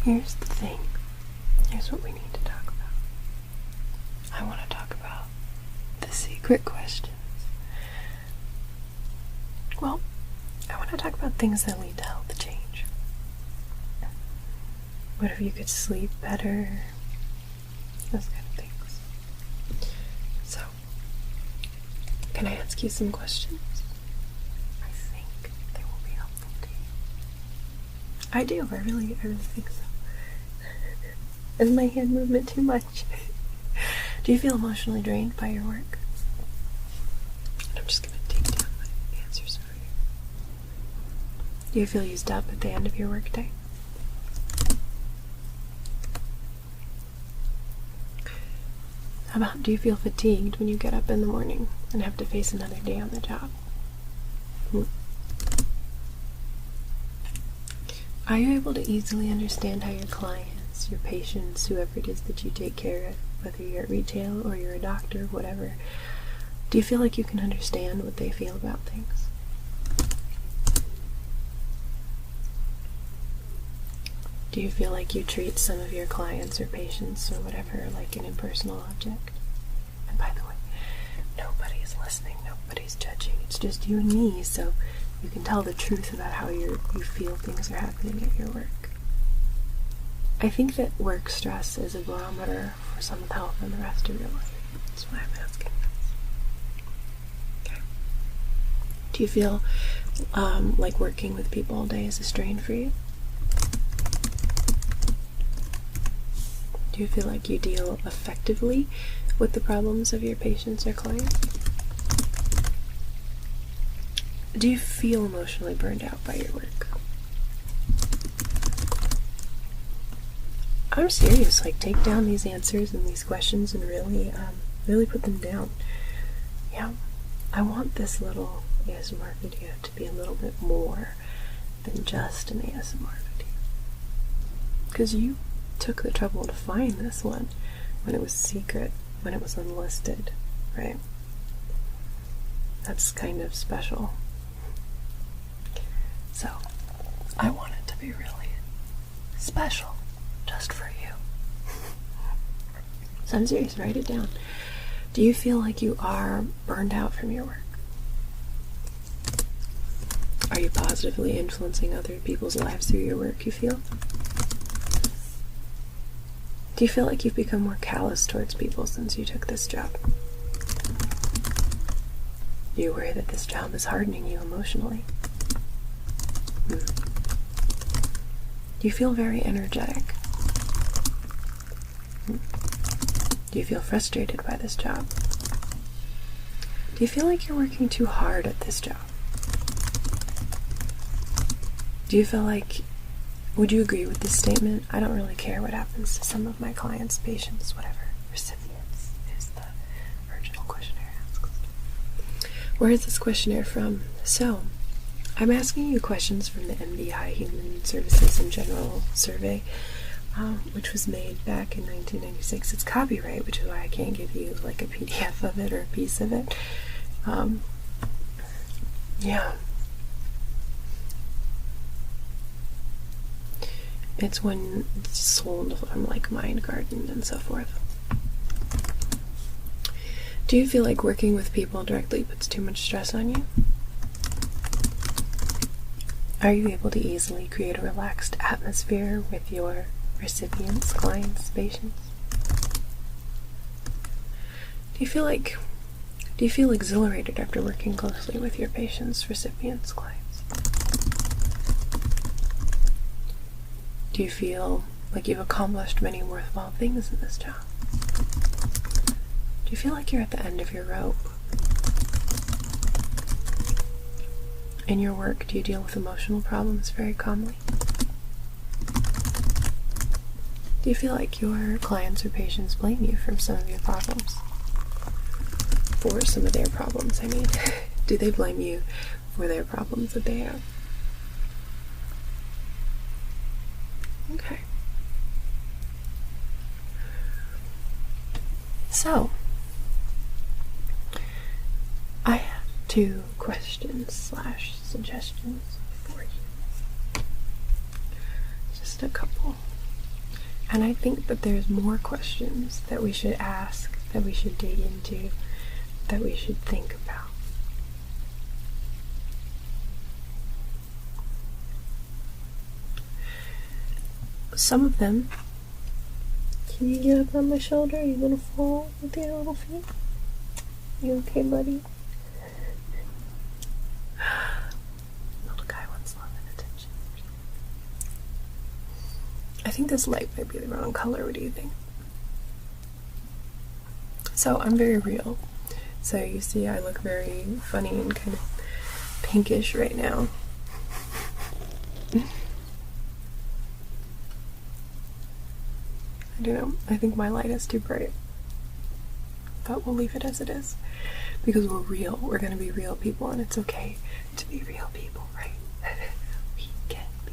Here's the thing. Here's what we need to talk about. I want to talk about the secret questions. Well, I want to talk about things that lead to health change. What if you could sleep better? Those kind of things. So, can I ask you some questions? I think they will be helpful to you. I do. I really think so. Is my hand movement too much? Do you feel emotionally drained by your work? And I'm just going to take down my answers for you. Do you feel used up at the end of your workday? How about, do you feel fatigued when you get up in the morning and have to face another day on the job? Are you able to easily understand how your clients, your patients, whoever it is that you take care of, whether you're at retail or you're a doctor, whatever, do you feel like you can understand what they feel about things? Do you feel like you treat some of your clients or patients or whatever like an impersonal object? And by the way, nobody's listening, nobody's judging, it's just you and me, so you can tell the truth about how you feel things are happening at your work. I think that work stress is a barometer for some health in the rest of your life. That's why I'm asking this. Okay. Do you feel like working with people all day is a strain for you? Do you feel like you deal effectively with the problems of your patients or clients? Do you feel emotionally burned out by your work? I'm serious, like take down these answers and these questions and really put them down. Yeah, I want this little ASMR video to be a little bit more than just an ASMR video. Because you took the trouble to find this one when it was secret, when it was unlisted, right? That's kind of special. So, I want it to be really special, just for you. So I'm serious, write it down. Do you feel like you are burned out from your work? Are you positively influencing other people's lives through your work, you feel? Do you feel like you've become more callous towards people since you took this job? Do you worry that this job is hardening you emotionally? Do you feel very energetic? Do you feel frustrated by this job? Do you feel like you're working too hard at this job? Do you feel like, would you agree with this statement? I don't really care what happens to some of my clients, patients, whatever. Recipients is the original questionnaire asked. Where is this questionnaire from? So, I'm asking you questions from the MDI Human Services in General survey, which was made back in 1996. It's copyright, which is why I can't give you like a PDF of it or a piece of it. Yeah. It's when it's sold from like Mind Garden and so forth. Do you feel like working with people directly puts too much stress on you? Are you able to easily create a relaxed atmosphere with your recipients, clients, patients? Do you feel exhilarated after working closely with your patients, recipients, clients? Do you feel like you've accomplished many worthwhile things in this job? Do you feel like you're at the end of your rope? In your work, do you deal with emotional problems very calmly? Do you feel like your clients or patients blame you for some of your problems? For some of their problems, I mean. Do they blame you for their problems that they have? Okay. So, I have 2 questions/suggestions for you. Just a couple. And I think that there's more questions that we should ask, that we should dig into, that we should think about. Some of them. Can you get up on my shoulder? Are you gonna fall with your little feet? You okay, buddy? Little guy wants love and attention. I think this light might be the wrong color. What do you think? So I'm very real. So you see I look very funny and kind of pinkish right now. I don't know. I think my light is too bright. But we'll leave it as it is. Because we're real. We're going to be real people, and it's okay to be real people, right? We can be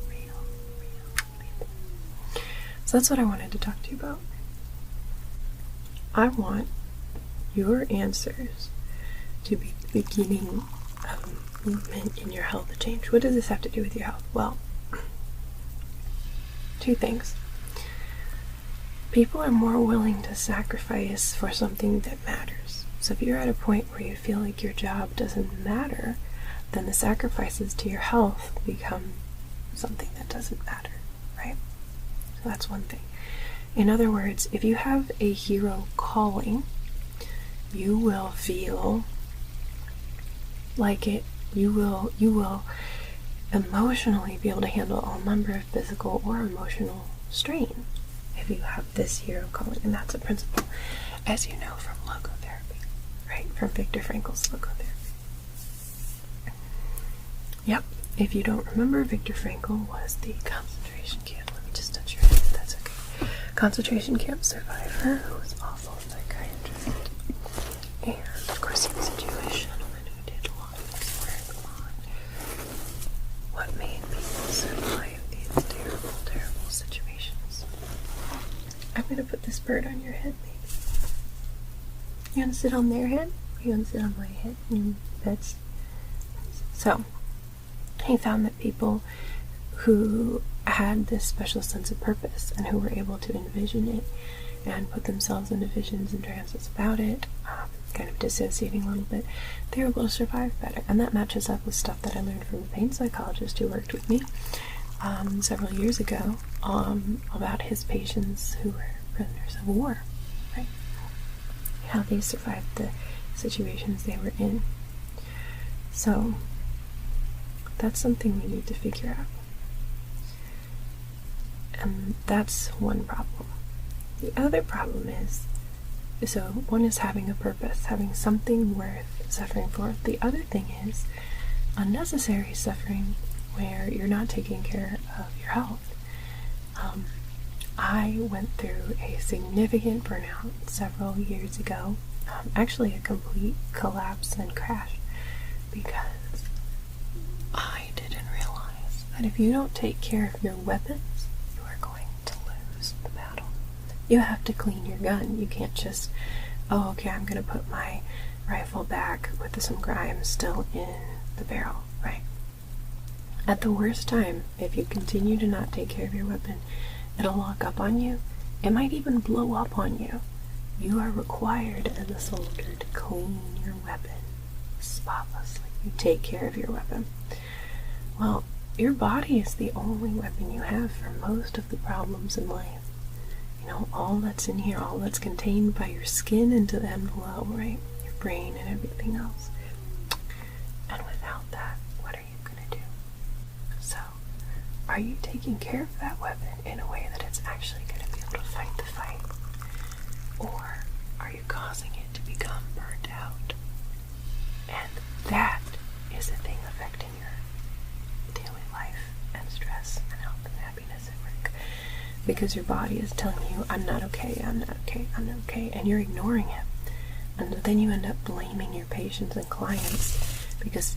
real people. So that's what I wanted to talk to you about. I want your answers to be the beginning of movement in your health change. What does this have to do with your health? Well, two things. People are more willing to sacrifice for something that matters. So if you're at a point where you feel like your job doesn't matter, then the sacrifices to your health become something that doesn't matter, right? So that's one thing. In other words, if you have a hero calling, you will feel like it. You will emotionally be able to handle all number of physical or emotional strain if you have this hero calling. And that's a principle, as you know, from logotherapy, right? From Viktor Frankl's logotherapy. Yep. If you don't remember, Viktor Frankl was the concentration camp. Let me just touch your head, if that's okay. Concentration camp survivor who was also a psychiatrist. And of course he was a Jewish gentleman who did a lot of his work on what made people survive these terrible, terrible situations. I'm gonna put this bird on your head, maybe. You wanna sit on their head? Or you wanna sit on my head? Pets. So, he found that people who had this special sense of purpose and who were able to envision it and put themselves into visions and trances about it, kind of dissociating a little bit, they were able to survive better. And that matches up with stuff that I learned from a pain psychologist who worked with me several years ago about his patients who were prisoners of war, right? How they survived the situations they were in. So that's something we need to figure out. And that's one problem. The other problem is, so one is having a purpose, having something worth suffering for. The other thing is unnecessary suffering where you're not taking care of your health. I went through a significant burnout several years ago, actually a complete collapse and crash, because I didn't realize that if you don't take care of your weapons, you are going to lose the battle. You have to clean your gun. You can't just, oh, okay, I'm going to put my rifle back with some grime still in the barrel, right? At the worst time, if you continue to not take care of your weapon, it'll lock up on you. It might even blow up on you. You are required as a soldier to clean your weapon spotlessly. You take care of your weapon. Well, your body is the only weapon you have for most of the problems in life. You know, all that's in here, all that's contained by your skin and to them below, right? Your brain and everything else. And without that, what are you going to do? So, are you taking care of that weapon in a way that it's actually going to be able to fight the fight? Or are you causing it to become burnt out? And that is the thing affecting your daily life and stress and health and happiness at work. Because your body is telling you, I'm not okay, I'm not okay, I'm not okay, and you're ignoring it. And then you end up blaming your patients and clients because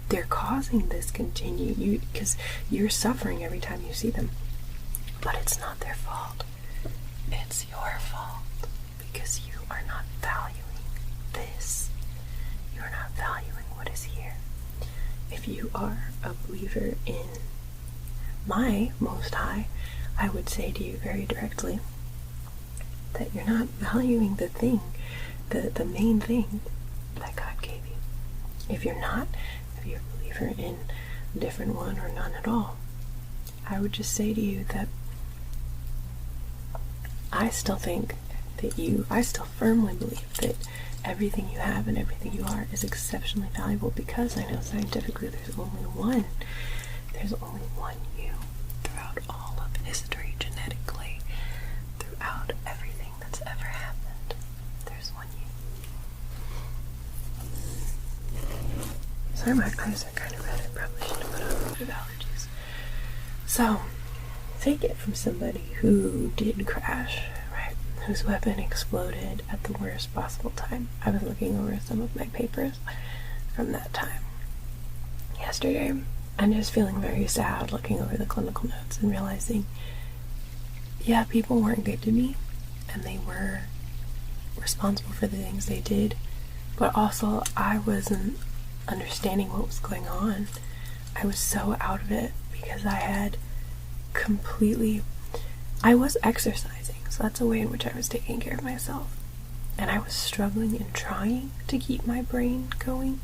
they're causing this continue, because you're suffering every time you see them. But it's not their fault. It's your fault because you are not valuing this. You are not valuing what is here. If you are a believer in my Most High, I would say to you very directly that you're not valuing the thing, the main thing that God gave you. If you're not, if you're a believer in a different one or none at all, I would just say to you that I still think that I still firmly believe that everything you have and everything you are is exceptionally valuable, because I know scientifically there's only one you throughout all of history, genetically, throughout everything that's ever happened. There's one you. Sorry, my eyes are kind of red. I probably should have put on a bit of allergies. So, take it from somebody who did crash, right? Whose weapon exploded at the worst possible time. I was looking over some of my papers from that time yesterday, and just feeling very sad looking over the clinical notes and realizing, yeah, people weren't good to me, and they were responsible for the things they did, but also I wasn't understanding what was going on. I was so out of it because I was exercising, so that's a way in which I was taking care of myself, and I was struggling and trying to keep my brain going,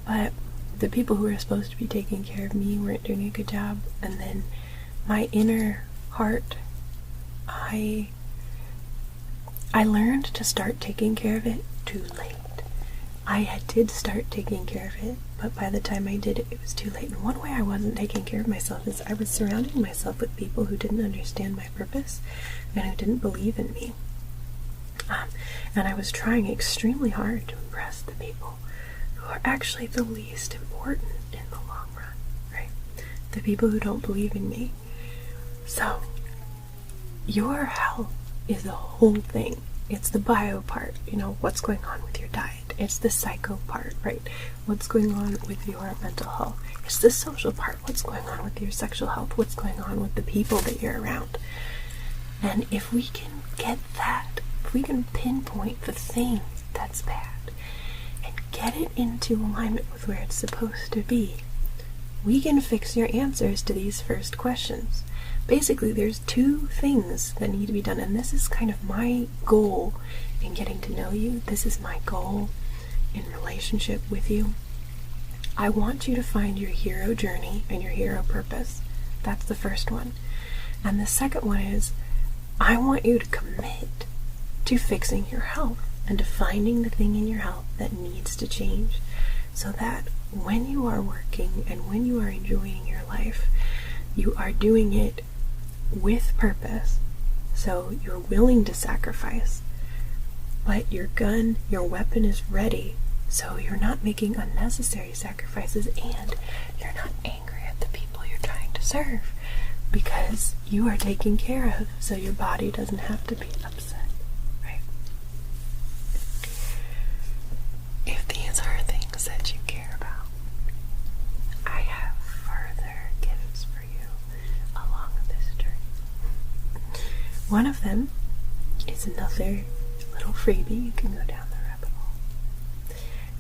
but the people who were supposed to be taking care of me weren't doing a good job. And then my inner heart, I learned to start taking care of it too late. I did start taking care of it, but by the time I did it, it was too late. And one way I wasn't taking care of myself is I was surrounding myself with people who didn't understand my purpose and who didn't believe in me. And I was trying extremely hard to impress the people who are actually the least important in the long run, right? The people who don't believe in me. So, your health is the whole thing. It's the bio part, what's going on with your diet. It's the psycho part, right? What's going on with your mental health. It's the social part. What's going on with your sexual health. What's going on with the people that you're around. And if we can get that, if we can pinpoint the thing that's bad and get it into alignment with where it's supposed to be, we can fix your answers to these first questions. Basically, there's two things that need to be done, and this is kind of my goal in getting to know you. This is my goal in relationship with you. I want you to find your hero journey and your hero purpose. That's the first one. And the second one is, I want you to commit to fixing your health and to finding the thing in your health that needs to change, so that when you are working and when you are enjoying your life, you are doing it with purpose. So you're willing to sacrifice, but your weapon is ready, so you're not making unnecessary sacrifices, and you're not angry at the people you're trying to serve, because you are taken care of, so your body doesn't have to be upset, right? If these are things that you care about, I have further gifts for you along this journey. One of them is another little freebie. You can go down the rabbit hole.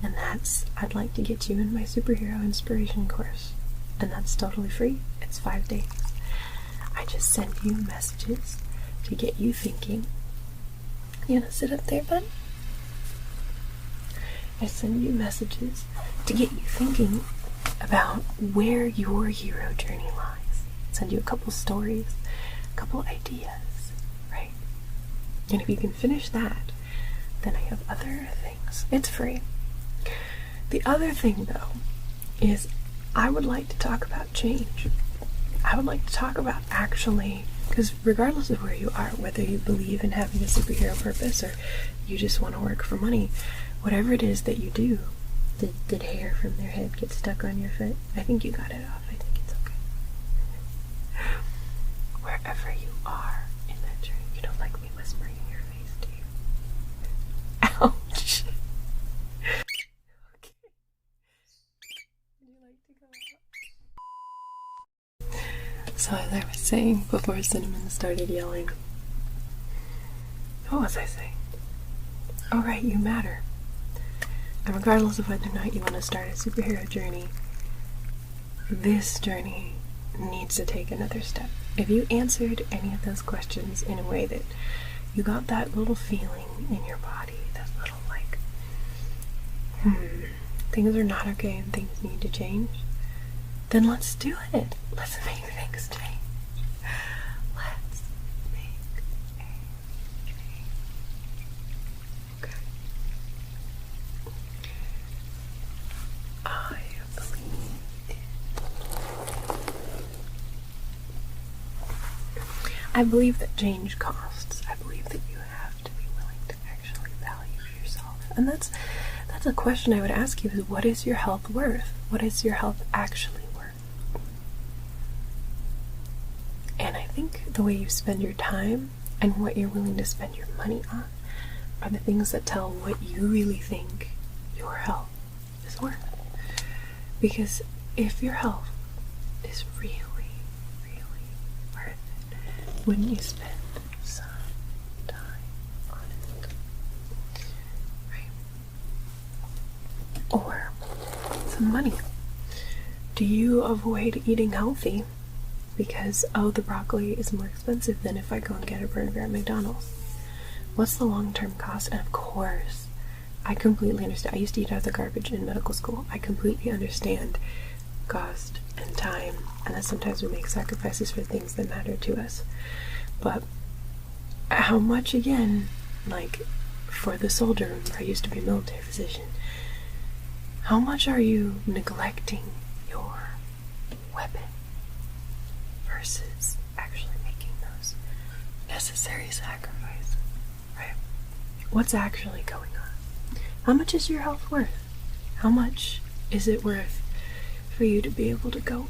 And that's, I'd like to get you in my superhero inspiration course. And that's totally free. It's 5 days. I just send you messages to get you thinking. You wanna sit up there, bud? I send you messages to get you thinking about where your hero journey lies. Send you a couple stories, a couple ideas, right? And if you can finish that, then I have other things. It's free. The other thing, though, is I would like to talk about change. I would like to talk about actually, because regardless of where you are, whether you believe in having a superhero purpose or you just want to work for money, whatever it is that you do, did hair from their head get stuck on your foot? I think you got it off. I think it's okay. Wherever you are in that journey, you don't like me whispering in your face, do you? Ouch. Okay. Would you like to go out? So as I was saying before Cinnamon started yelling, what was I saying? Oh right, you matter. And regardless of whether or not you want to start a superhero journey, this journey needs to take another step. if you answered any of those questions in a way that you got that little feeling in your body, that little like, things are not okay and things need to change, then let's do it. Let's make things change. Let's make a change. Okay. I believe it. I believe that change costs. I believe that you have to be willing to actually value yourself. And that's a question I would ask you, is what is your health worth? What is your health actually worth? And I think the way you spend your time and what you're willing to spend your money on are the things that tell what you really think your health is worth. Because if your health is really, really worth it, wouldn't you spend some time on it? Right? Or some money. Do you avoid eating healthy because, oh, the broccoli is more expensive than if I go and get a burger at McDonald's? What's the long-term cost? And of course, I completely understand. I used to eat out of the garbage in medical school. I completely understand cost and time, and that sometimes we make sacrifices for things that matter to us. But how much, again, like for the soldier, remember I used to be a military physician, how much are you neglecting your weapon versus actually making those necessary sacrifices, right? What's actually going on? How much is your health worth? How much is it worth for you to be able to go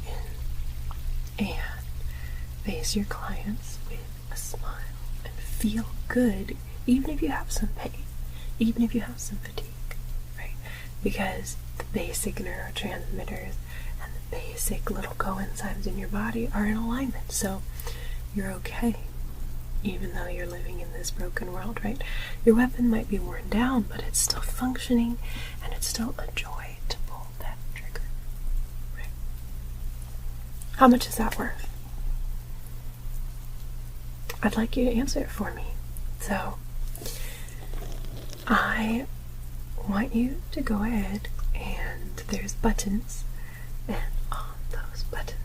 in and face your clients with a smile and feel good, even if you have some pain, even if you have some fatigue, right? Because the basic neurotransmitters and the basic little coenzymes in your body are in alignment, so you're okay, even though you're living in this broken world, right? Your weapon might be worn down, but it's still functioning, and it's still a joy to pull that trigger, right? How much is that worth? I'd like you to answer it for me. So, I want you to go ahead, and there's buttons, and on those buttons